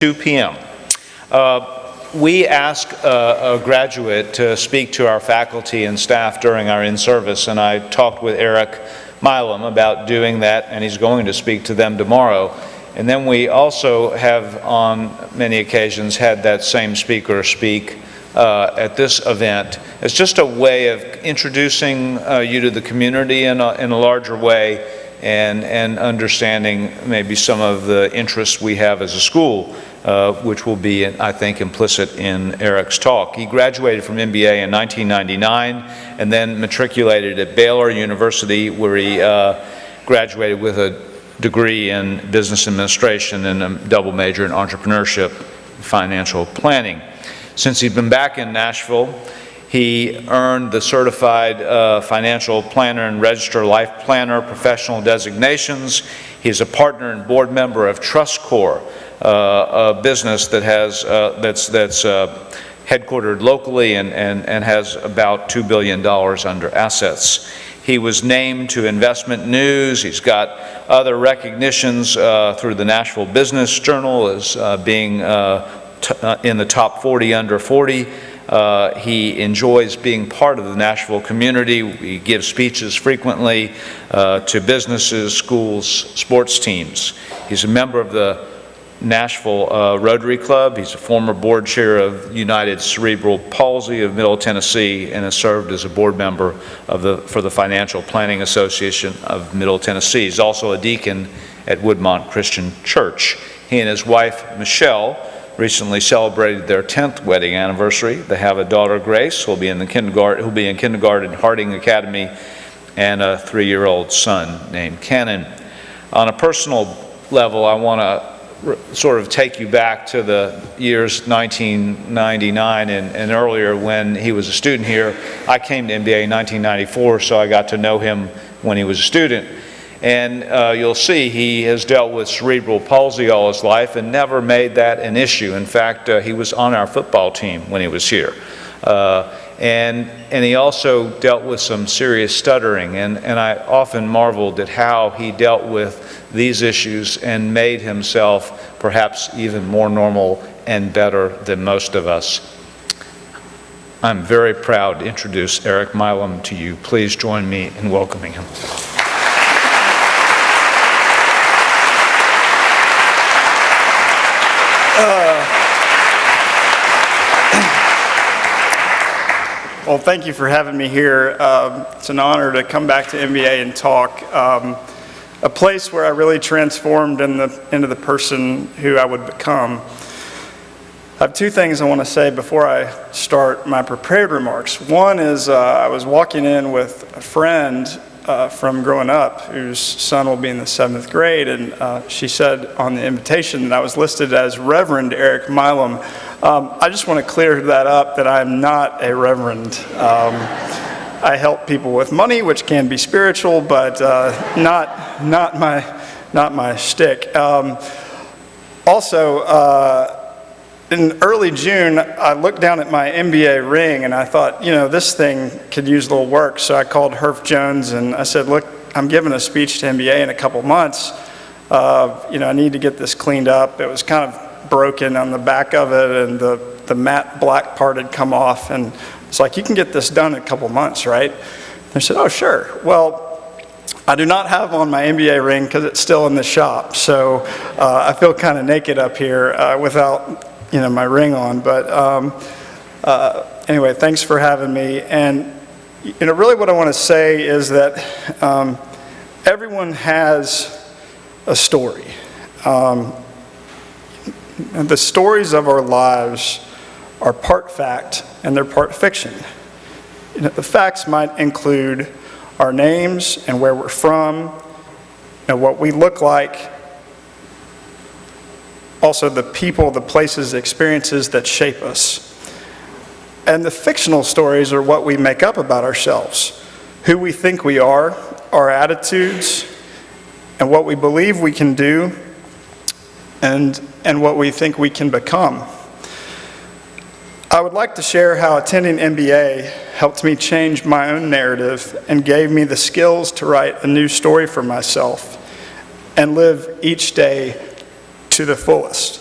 2 p.m. We ask a graduate to speak to our faculty and staff during our in-service, and I talked with Erik MILAM about doing that, and he's going to speak to them tomorrow. And then we also have, on many occasions, had that same speaker speak at this event. It's just a way of introducing you to the community in a larger way, and understanding maybe some of the interests we have as a school, which will be, I think, implicit in Erik's talk. He graduated from MBA in 1999 and then matriculated at Baylor University, where he graduated with a degree in business administration and a double major in entrepreneurship and financial planning. Since he's been back in Nashville, he earned the Certified Financial Planner and Registered Life Planner professional designations. He's a partner and board member of TrustCore, a business that has that's headquartered locally and has about $2 billion under assets. He was named to Investment News. He's got other recognitions through the Nashville Business Journal as being in the top 40 under 40. He enjoys being part of the Nashville community. He gives speeches frequently to businesses, schools, sports teams. He's a member of the Nashville Rotary Club. He's a former board chair of United Cerebral Palsy of Middle Tennessee and has served as a board member for the Financial Planning Association of Middle Tennessee. He's also a deacon at Woodmont Christian Church. He and his wife, Michelle, recently celebrated their 10th wedding anniversary. They have a daughter, Grace, who'll be in kindergarten at Harding Academy, and a 3-year-old son named Cannon. On a personal level, I want to sort of take you back to the years 1999 and earlier when he was a student here. I came to MBA in 1994, so I got to know him when he was a student. And you'll see he has dealt with cerebral palsy all his life and never made that an issue. In fact, he was on our football team when he was here. And he also dealt with some serious stuttering, and I often marveled at how he dealt with these issues and made himself perhaps even more normal and better than most of us. I'm very proud to introduce Erik MILAM to you. Please join me in welcoming him. Well, thank you for having me here. It's an honor to come back to MBA and talk. A place where I really transformed into the person who I would become. I have two things I want to say before I start my prepared remarks. One is I was walking in with a friend from growing up whose son will be in the 7th grade, and she said on the invitation that I was listed as Reverend Erik MILAM. I just want to clear that up, that I'm not a reverend. I help people with money, which can be spiritual, but not my shtick. Also, in early June, I looked down at my MBA ring and I thought, you know, this thing could use a little work. So I called Herf Jones and I said, look, I'm giving a speech to MBA in a couple months. I need to get this cleaned up. It was kind of broken on the back of it, and the matte black part had come off. And it's like, you can get this done in a couple months, right? And I said, oh, sure. Well, I do not have on my MBA ring because it's still in the shop. So I feel kind of naked up here without my ring on. But anyway, thanks for having me. And really what I want to say is that everyone has a story. And the stories of our lives are part fact and they're part fiction. The facts might include our names and where we're from and what we look like. Also the people, the places, the experiences that shape us. And the fictional stories are what we make up about ourselves, who we think we are, our attitudes, and what we believe we can do, and what we think we can become. I would like to share how attending MBA helped me change my own narrative and gave me the skills to write a new story for myself and live each day to the fullest.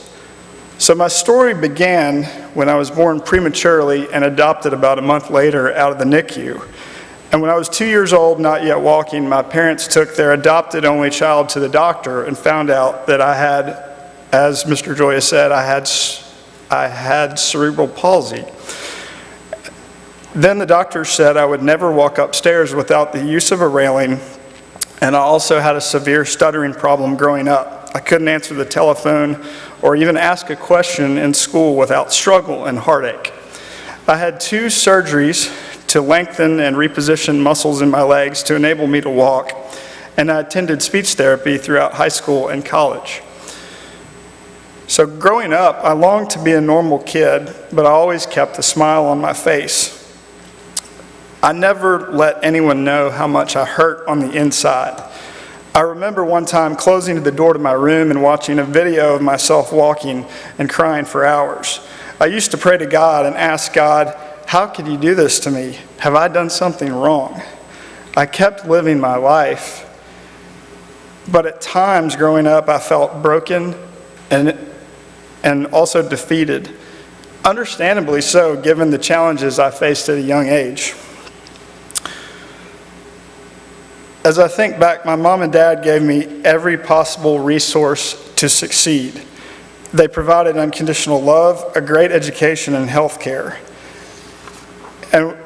So my story began when I was born prematurely and adopted about a month later out of the NICU. And when I was 2 years old, not yet walking, my parents took their adopted only child to the doctor and found out that I had, as Mr. Joya said, I had cerebral palsy. Then the doctor said I would never walk upstairs without the use of a railing, and I also had a severe stuttering problem growing up. I couldn't answer the telephone or even ask a question in school without struggle and heartache. I had 2 surgeries to lengthen and reposition muscles in my legs to enable me to walk, and I attended speech therapy throughout high school and college. So growing up, I longed to be a normal kid, but I always kept a smile on my face. I never let anyone know how much I hurt on the inside. I remember one time closing the door to my room and watching a video of myself walking and crying for hours. I used to pray to God and ask God, how could you do this to me? Have I done something wrong? I kept living my life, but at times growing up I felt broken and also defeated. Understandably so, given the challenges I faced at a young age. As I think back, my mom and dad gave me every possible resource to succeed. They provided unconditional love, a great education, and health care. And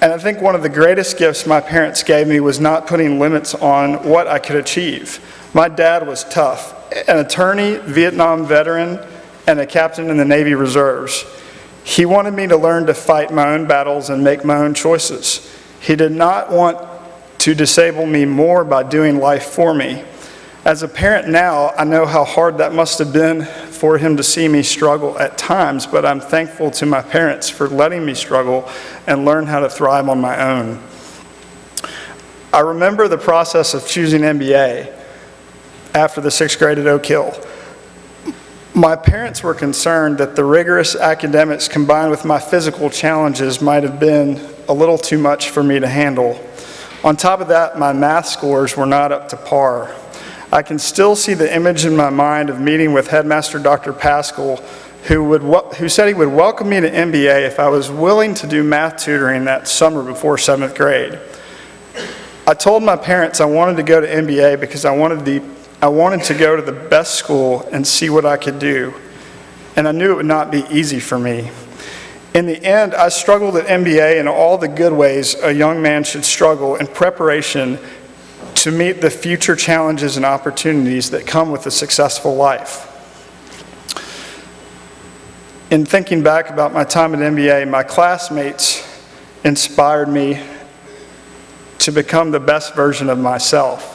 I think one of the greatest gifts my parents gave me was not putting limits on what I could achieve. My dad was tough, an attorney, Vietnam veteran, and a captain in the Navy Reserves. He wanted me to learn to fight my own battles and make my own choices. He did not want to disable me more by doing life for me. As a parent now, I know how hard that must have been for him to see me struggle at times, but I'm thankful to my parents for letting me struggle and learn how to thrive on my own. I remember the process of choosing MBA after the 6th grade at Oak Hill. My parents were concerned that the rigorous academics combined with my physical challenges might have been a little too much for me to handle. On top of that, my math scores were not up to par. I can still see the image in my mind of meeting with Headmaster Dr. Pascal, who said he would welcome me to MBA if I was willing to do math tutoring that summer before 7th grade. I told my parents I wanted to go to MBA because I wanted to go to the best school and see what I could do, and I knew it would not be easy for me. In the end, I struggled at MBA in all the good ways a young man should struggle in preparation to meet the future challenges and opportunities that come with a successful life. In thinking back about my time at MBA, my classmates inspired me to become the best version of myself.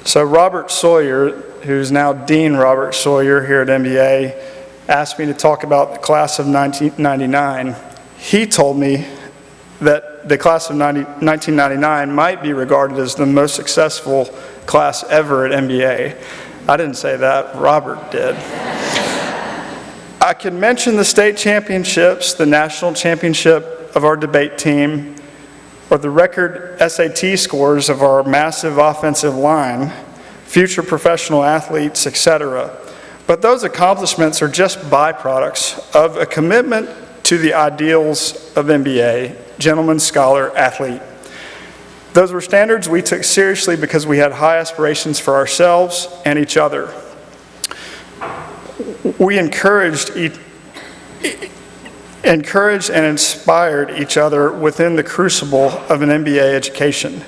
So Robert Sawyer, who's now Dean Robert Sawyer here at MBA, asked me to talk about the class of 1999. He told me that the class of 1999 might be regarded as the most successful class ever at MBA. I didn't say that, Robert did. I could mention the state championships, the national championship of our debate team, or the record SAT scores of our massive offensive line, future professional athletes, etc. But those accomplishments are just byproducts of a commitment to the ideals of MBA, gentleman, scholar, athlete. Those were standards we took seriously because we had high aspirations for ourselves and each other. We encouraged and inspired each other within the crucible of an MBA education.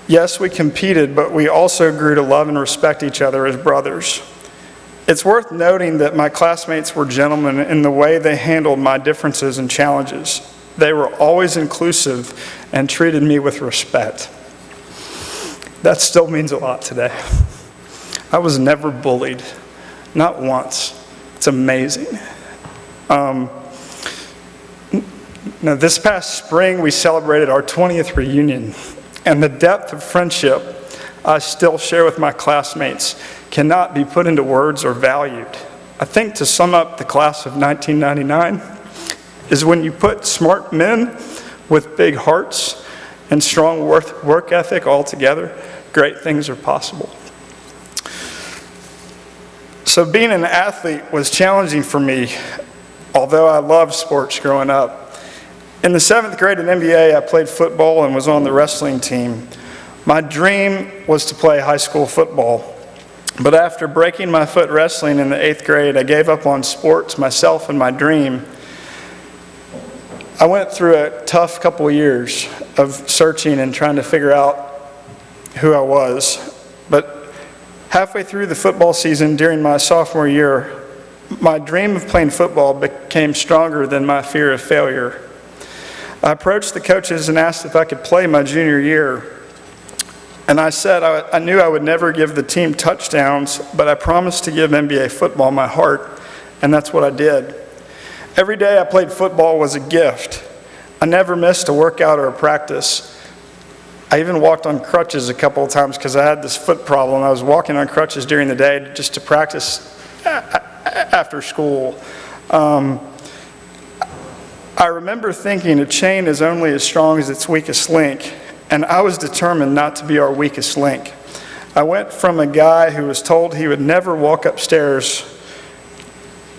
Yes, we competed, but we also grew to love and respect each other as brothers. It's worth noting that my classmates were gentlemen in the way they handled my differences and challenges. They were always inclusive and treated me with respect. That still means a lot today. I was never bullied, not once. It's amazing. Now, this past spring, we celebrated our 20th reunion, and the depth of friendship I still share with my classmates cannot be put into words or valued. I think to sum up the class of 1999 is when you put smart men with big hearts and strong work ethic all together, great things are possible. So being an athlete was challenging for me, although I loved sports growing up. In the 7th grade at MBA, I played football and was on the wrestling team. My dream was to play high school football. But after breaking my foot wrestling in the 8th grade, I gave up on sports, myself, and my dream. I went through a tough couple of years of searching and trying to figure out who I was. But halfway through the football season during my sophomore year, my dream of playing football became stronger than my fear of failure. I approached the coaches and asked if I could play my junior year. And I said I knew I would never give the team touchdowns, but I promised to give MBA football my heart, and that's what I did. Every day I played football was a gift. I never missed a workout or a practice. I even walked on crutches a couple of times because I had this foot problem. I was walking on crutches during the day just to practice after school. I remember thinking a chain is only as strong as its weakest link, and I was determined not to be our weakest link. I went from a guy who was told he would never walk upstairs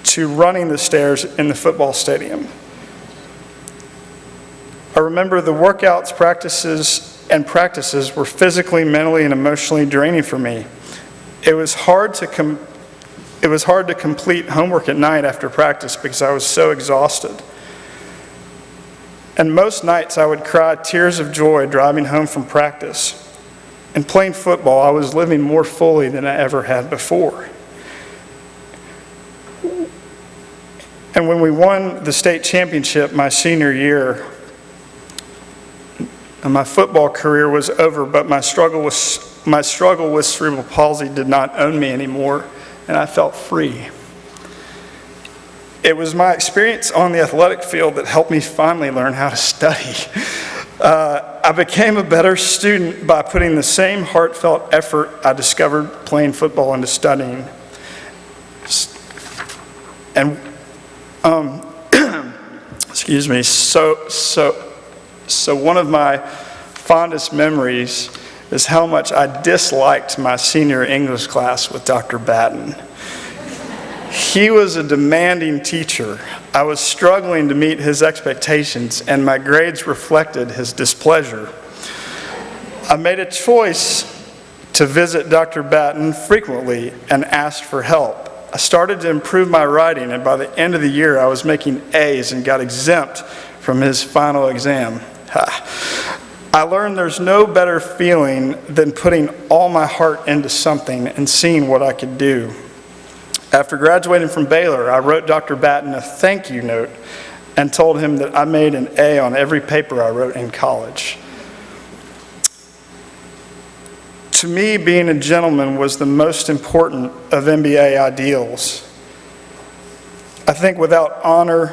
to running the stairs in the football stadium. I remember the workouts, practices were physically, mentally, and emotionally draining for me. It was hard to complete homework at night after practice because I was so exhausted. And most nights I would cry tears of joy driving home from practice. In playing football, I was living more fully than I ever had before. And when we won the state championship my senior year, my football career was over, but my struggle with cerebral palsy did not own me anymore, and I felt free. It was my experience on the athletic field that helped me finally learn how to study. I became a better student by putting the same heartfelt effort I discovered playing football into studying. And excuse me. So one of my fondest memories is how much I disliked my senior English class with Dr. Batten. He was a demanding teacher. I was struggling to meet his expectations, and my grades reflected his displeasure. I made a choice to visit Dr. Batten frequently and asked for help. I started to improve my writing, and by the end of the year, I was making A's and got exempt from his final exam. I learned there's no better feeling than putting all my heart into something and seeing what I could do. After graduating from Baylor, I wrote Dr. Batten a thank you note and told him that I made an A on every paper I wrote in college. To me, being a gentleman was the most important of MBA ideals. I think without honor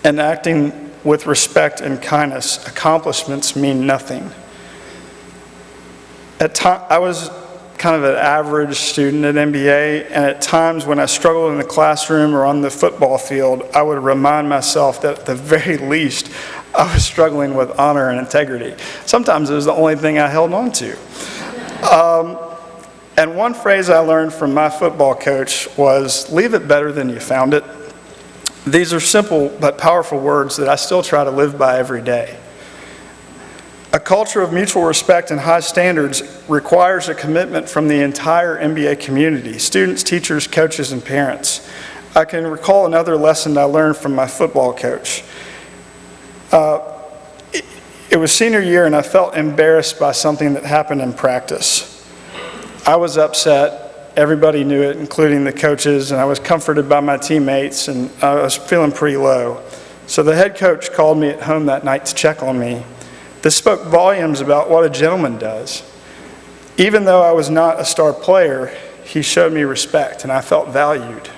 and acting with respect and kindness, accomplishments mean nothing. I was kind of an average student at MBA, and at times when I struggled in the classroom or on the football field, I would remind myself that at the very least, I was struggling with honor and integrity. Sometimes it was the only thing I held on to. And one phrase I learned from my football coach was, leave it better than you found it. These are simple but powerful words that I still try to live by every day. A culture of mutual respect and high standards requires a commitment from the entire MBA community, students, teachers, coaches, and parents. I can recall another lesson I learned from my football coach. It was senior year, and I felt embarrassed by something that happened in practice. I was upset. Everybody knew it, including the coaches, and I was comforted by my teammates, and I was feeling pretty low. So the head coach called me at home that night to check on me. This spoke volumes about what a gentleman does. Even though I was not a star player, he showed me respect, and I felt valued.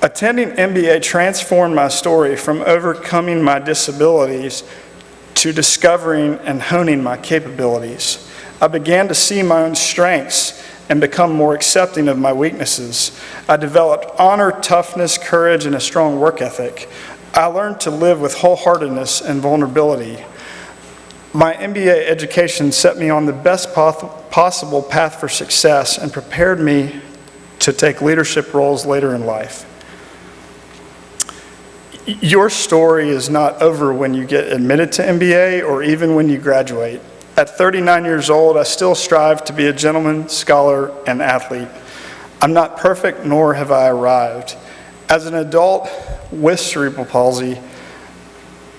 Attending MBA transformed my story from overcoming my disabilities to discovering and honing my capabilities. I began to see my own strengths and become more accepting of my weaknesses. I developed honor, toughness, courage, and a strong work ethic. I learned to live with wholeheartedness and vulnerability. My MBA education set me on the best possible path for success and prepared me to take leadership roles later in life. Your story is not over when you get admitted to MBA or even when you graduate. At 39 years old, I still strive to be a gentleman, scholar, and athlete. I'm not perfect, nor have I arrived. As an adult with cerebral palsy,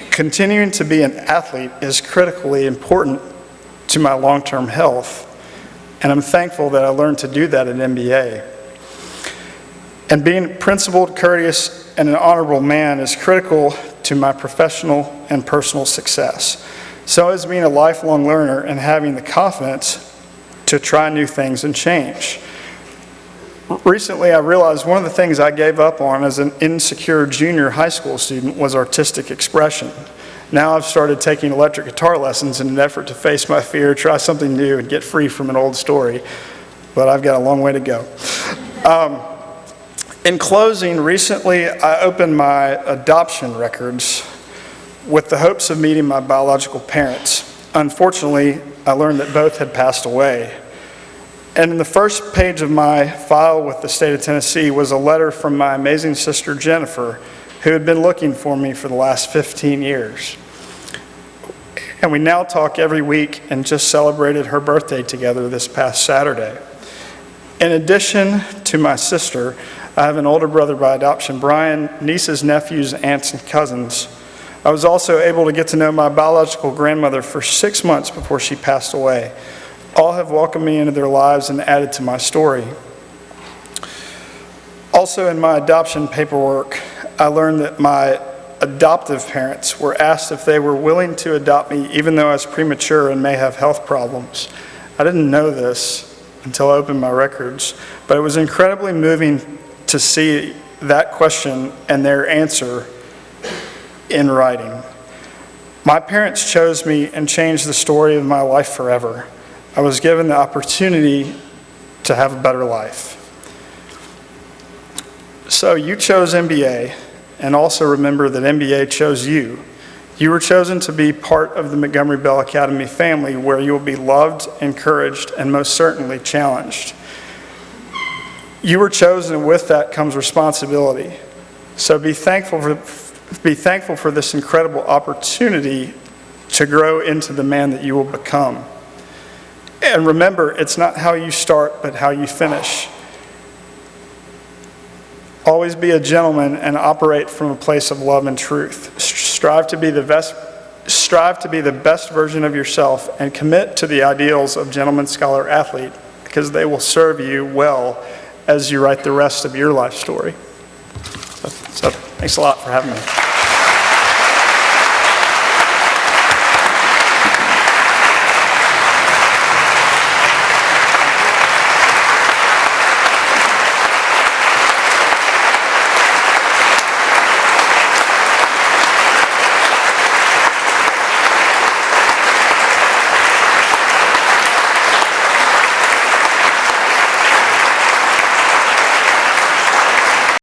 continuing to be an athlete is critically important to my long-term health, and I'm thankful that I learned to do that at MBA. And being principled, courteous, and an honorable man is critical to my professional and personal success. So is being a lifelong learner and having the confidence to try new things and change. Recently, I realized one of the things I gave up on as an insecure junior high school student was artistic expression. Now I've started taking electric guitar lessons in an effort to face my fear, try something new, and get free from an old story, but I've got a long way to go. In closing, recently I opened my adoption records with the hopes of meeting my biological parents. Unfortunately, I learned that both had passed away. And in the first page of my file with the state of Tennessee was a letter from my amazing sister Jennifer, who had been looking for me for the last 15 years. And we now talk every week and just celebrated her birthday together this past Saturday. In addition to my sister, I have an older brother by adoption, Brian, nieces, nephews, aunts, and cousins. I was also able to get to know my biological grandmother for 6 months before she passed away. All have welcomed me into their lives and added to my story. Also in my adoption paperwork, I learned that my adoptive parents were asked if they were willing to adopt me even though I was premature and may have health problems. I didn't know this until I opened my records, but it was incredibly moving to see that question and their answer in writing. My parents chose me and changed the story of my life forever. I was given the opportunity to have a better life. So you chose MBA, and also remember that MBA chose you. You were chosen to be part of the Montgomery Bell Academy family where you will be loved, encouraged, and most certainly challenged. You were chosen, and with that comes responsibility. So be thankful for this incredible opportunity to grow into the man that you will become. And remember, it's not how you start, but how you finish. Always be a gentleman and operate from a place of love and truth. Strive to be the best version of yourself and commit to the ideals of gentleman, scholar, athlete, because they will serve you well as you write the rest of your life story. So thanks a lot for having me.